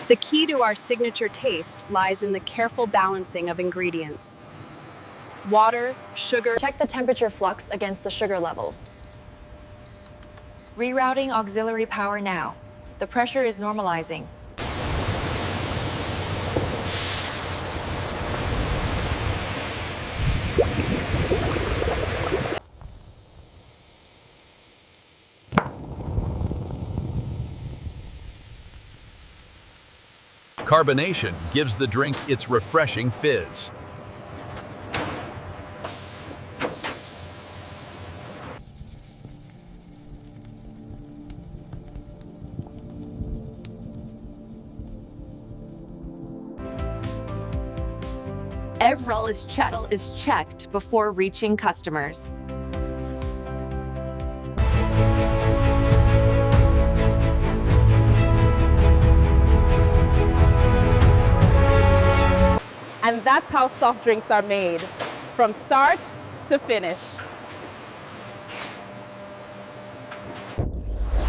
The key to our signature taste lies in the careful balancing of ingredients. Water, sugar. Check the temperature flux against the sugar levels. Rerouting auxiliary power now. The pressure is normalizing. Carbonation gives the drink its refreshing fizz. Every channel is checked before reaching customers. And that's how soft drinks are made, from start to finish.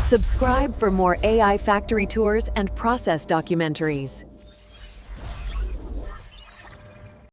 Subscribe for more AI factory tours and process documentaries.